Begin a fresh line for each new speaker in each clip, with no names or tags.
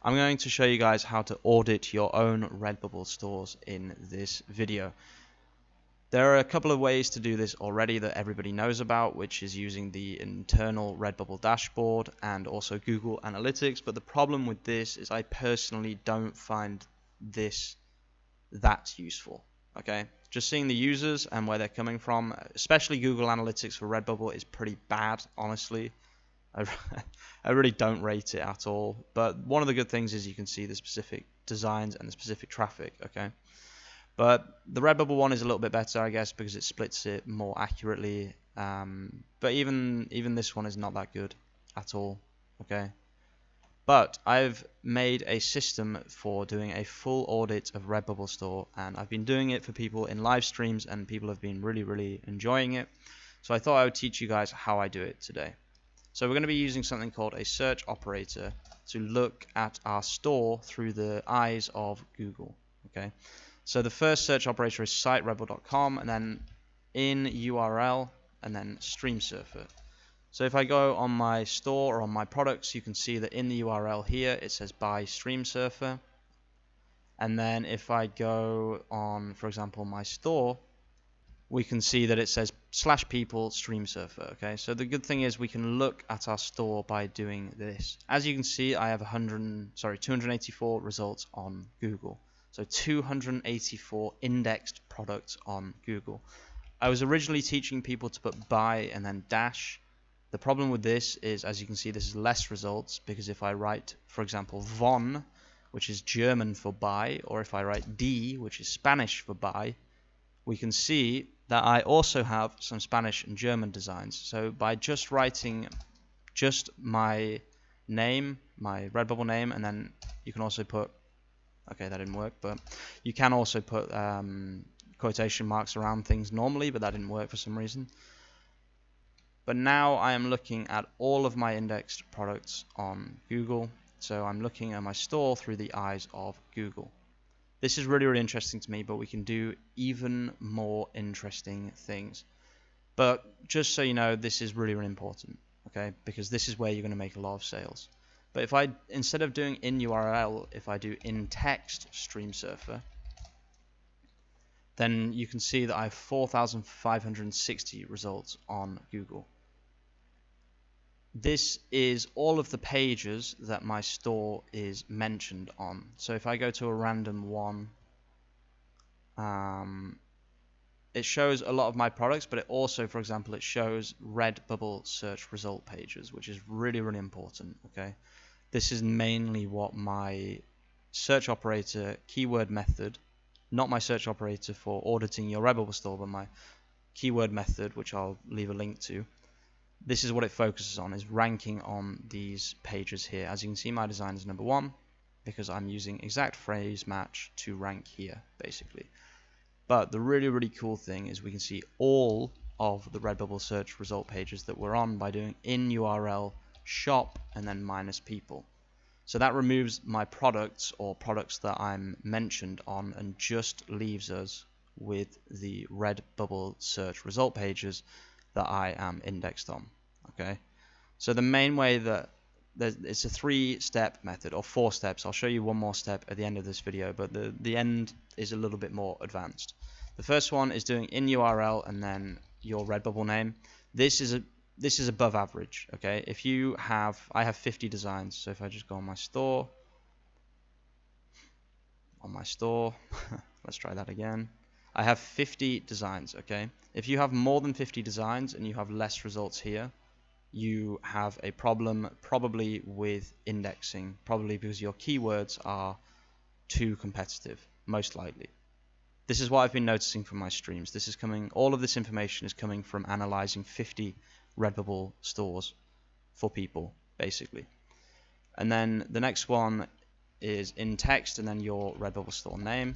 I'm going to show you guys how to audit your own Redbubble stores in this video. There are a couple of ways to do this already that everybody knows about, which is using the internal Redbubble Dashboard and also Google Analytics. But the problem with this is I personally don't find this that useful. Okay, just seeing the users and where they're coming from, especially Google Analytics for Redbubble, is pretty bad, honestly. I really don't rate it at all. But one of the good things is you can see the specific designs and the specific traffic. Okay. But the Redbubble one is a little bit better, I guess, because it splits it more accurately. But even this one is not that good at all. Okay. But I've made a system for doing a full audit of Redbubble store, and I've been doing it for people in live streams, and people have been really enjoying it. So I thought I would teach you guys how I do it today. So we're going to be using something called a search operator to look at our store through the eyes of Google. Okay. So the first search operator is siterebel.com, and then in URL, and then StreamSurfer. So if I go on my store or on my products, you can see that in the URL here it says buy StreamSurfer. And then if I go on, for example, my store, we can see that it says /people StreamSurfer. Okay, so the good thing is we can look at our store by doing this. As you can see, I have 284 results on Google. So 284 indexed products on Google. I was originally teaching people to put buy and then dash. The problem with this is, as you can see, this is less results, because if I write, for example, von, which is German for buy, or if I write D, which is Spanish for buy, we can see that I also have some Spanish and German designs. So by just writing just my name, my Redbubble name, and then you can also put, okay, that didn't work, but you can also put quotation marks around things normally, but that didn't work for some reason. But now I am looking at all of my indexed products on Google. So I'm looking at my store through the eyes of Google. This is really interesting to me, but we can do even more interesting things. But just so you know, this is really important, okay? Because this is where you're going to make a lot of sales. But if I, instead of doing in URL, if I do in text StreamSurfer, then you can see that I have 4,560 results on Google. This is all of the pages that my store is mentioned on. So if I go to a random one, it shows a lot of my products, but it also, for example, it shows Redbubble Search Result pages, which is really important. Okay, this is mainly what my search operator keyword method, not my search operator for auditing your Redbubble store, but my keyword method, which I'll leave a link to. This is what it focuses on, is ranking on these pages here. As you can see, my design is number 1 because I'm using exact phrase match to rank here, basically. But the really cool thing is we can see all of the Redbubble search result pages that we're on by doing in URL shop and then -people. So that removes my products or products that I'm mentioned on and just leaves us with the Redbubble search result pages that I am indexed on. Okay, so the main way that it's a 3-step method, or 4 steps. I'll show you one more step at the end of this video, but the end is a little bit more advanced. The first one is doing in URL and then your Redbubble name. This is above average. Okay, if you have, I have 50 designs, so if I just go on my store, let's try that again. I have 50 designs. Okay, if you have more than 50 designs and you have less results here, you have a problem probably with indexing, probably because your keywords are too competitive, most likely. This is what I've been noticing from my streams. This is coming, all of this information is coming from analyzing 50 Redbubble stores for people, basically. And then the next one is in text and then your Redbubble store name.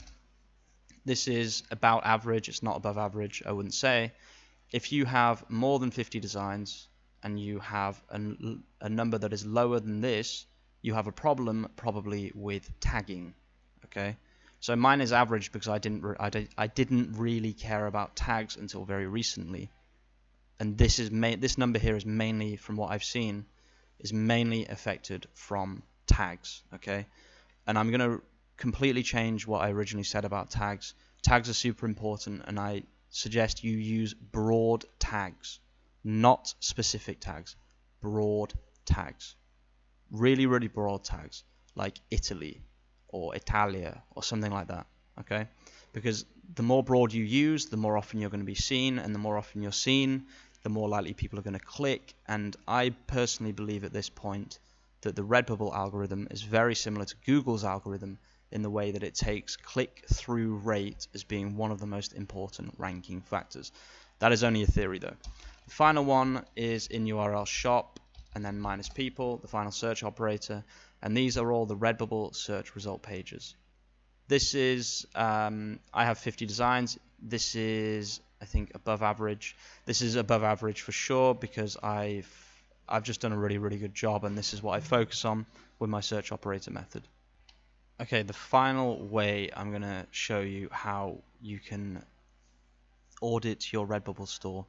This is about average, it's not above average, I wouldn't say. If you have more than 50 designs and you have a number that is lower than this, you have a problem probably with tagging. Okay, so mine is average because I didn't really care about tags until very recently, and this number here is mainly, from what I've seen, is mainly affected from tags, okay? And I'm going to completely change what I originally said about tags. Tags are super important, and I suggest you use broad tags, not specific tags. Broad tags. Really, really broad tags, like Italy or Italia or something like that, okay? Because the more broad you use, the more often you're going to be seen, and the more often you're seen, the more likely people are going to click. And I personally believe at this point that the Redbubble algorithm is very similar to Google's algorithm in the way that it takes click-through rate as being one of the most important ranking factors. That is only a theory, though. The final one is in URL shop, and then minus people, the final search operator, and these are all the Redbubble search result pages. This is, I have 50 designs. This is, I think, above average. This is above average for sure because I've just done a really, really good job, and this is what I focus on with my search operator method. Okay, the final way I'm going to show you how you can audit your Redbubble store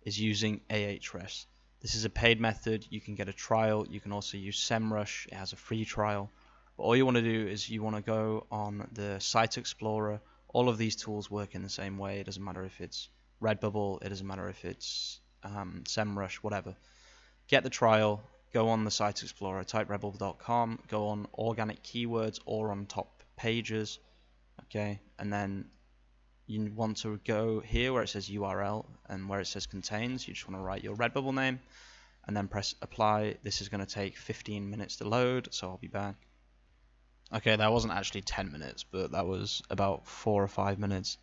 is using Ahrefs. This is a paid method. You can get a trial. You can also use SEMrush. It has a free trial. But all you want to do is you want to go on the Site Explorer. All of these tools work in the same way. It doesn't matter if it's Redbubble. It doesn't matter if it's SEMrush, whatever. Get the trial. Go on the Site Explorer. Type redbubble.com. Go on organic keywords or on top pages. Okay, and then you want to go here where it says URL and where it says contains. You just want to write your Redbubble name and then press apply. This is going to take 15 minutes to load, so I'll be back. Okay, that wasn't actually 10 minutes, but that was about 4 or 5 minutes.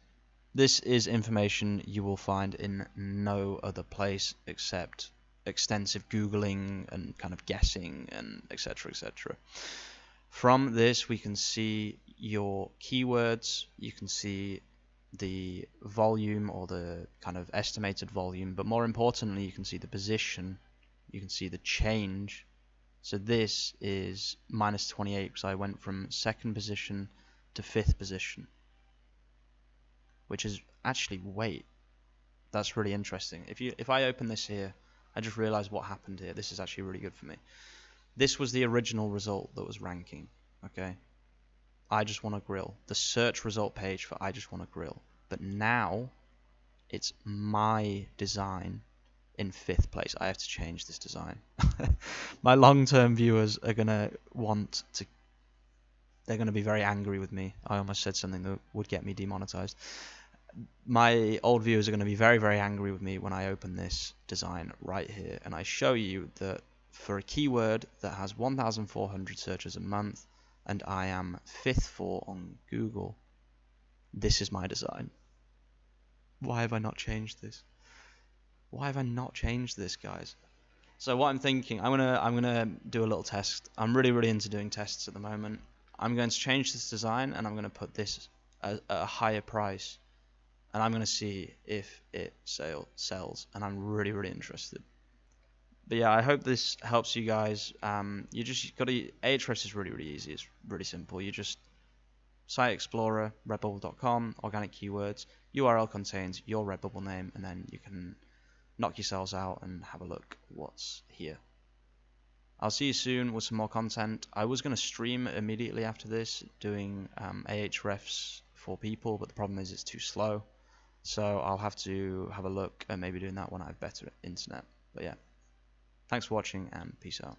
This is information you will find in no other place except extensive Googling and kind of guessing and etc. etc. From this we can see your keywords, you can see the volume or the kind of estimated volume, but more importantly you can see the position, you can see the change. So this is minus 28 because I went from 2nd position to 5th position, which is actually, wait, that's really interesting. If I open this here, I just realized what happened here. This is actually really good for me. This was the original result that was ranking, okay? I Just Want a Grill, the search result page for I Just Want a Grill. But now it's my design in 5th place. I have to change this design. My long-term viewers are gonna they're gonna be very angry with me. I almost said something that would get me demonetized. My old viewers are going to be very, very angry with me when I open this design right here and I show you that for a keyword that has 1,400 searches a month and I am 5th for on Google, this is my design. Why have I not changed this? Why have I not changed this, guys? So what I'm thinking, I'm gonna do a little test. I'm really, really into doing tests at the moment. I'm going to change this design and I'm going to put this at a higher price. And I'm going to see if it sells, and I'm really, really interested. But yeah, I hope this helps you guys. You just got to, Ahrefs is really, really easy. It's really simple. You just Site Explorer, redbubble.com, organic keywords, URL contains your Redbubble name, and then you can knock yourselves out and have a look what's here. I'll see you soon with some more content. I was going to stream immediately after this, doing Ahrefs for people, but the problem is it's too slow. So I'll have to have a look at maybe doing that when I have better internet. But yeah, thanks for watching and peace out.